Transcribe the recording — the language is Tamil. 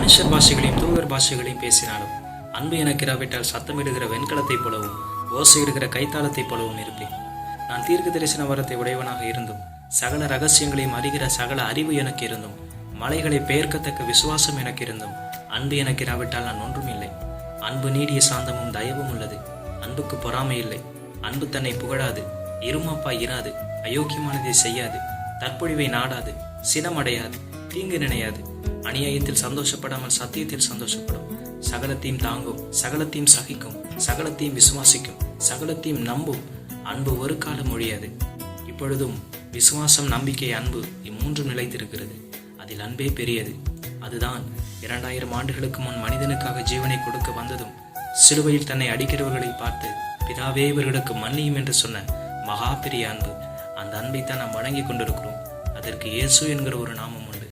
மனுஷர் பாஷைகளையும் தூதர் பாஷைகளையும் பேசினாலும் அன்பு எனக்கு இராவிட்டால் சத்தமிடுகிற வெண்கலத்தைப் போலவும் ஓசையிடுகிற கைத்தாளத்தைப் போலவும் இருப்பேன். நான் தீர்க்க தரிசன வரத்தை உடையவனாக இருந்தும் சகல ரகசியங்களையும் அறிகிற சகல அறிவு எனக்கு இருந்தும் மலைகளை பெயர்க்கத்தக்க விசுவாசம் எனக்கு இருந்தும் அன்பு எனக்கு இராவிட்டால் நான் ஒன்றும் இல்லை. அன்பு நீடிய சாந்தமும் தயவும் உள்ளது. அன்புக்கு பொறாமை இல்லை. அன்பு தன்னை புகழாது, இருமாப்பாய் இராது, அயோக்கியமானதை செய்யாது, தற்பொழிவை நாடாது, சினமடையாது, தீங்கு நினையாது, அநியாயத்தில் சந்தோஷப்படாமல் சத்தியத்தில் சந்தோஷப்படும், சகலத்தையும் தாங்கும், சகலத்தையும் சகிக்கும், சகலத்தையும் விசுவாசிக்கும், சகலத்தையும் நம்பும். அன்பு ஒரு காலம் ஒழியாது. இப்பொழுதும் விசுவாசம், நம்பிக்கை, அன்பு இம்மூன்றும் நிலைத்திருக்கிறது. அதில் அன்பே பெரியது. அதுதான் 2000 ஆண்டுகளுக்கு முன் மனிதனுக்காக ஜீவனை கொடுக்க வந்ததும் சிலுவையில் தன்னை அடிக்கிறவர்களை பார்த்து பிதாவே இவர்களுக்கு மன்னியும் என்று சொன்ன மகா பெரிய அன்பு. அந்த அன்பை தான் நாம் வணங்கி கொண்டிருக்கிறோம். அதற்கு இயேசு என்கிற ஒரு நாமம்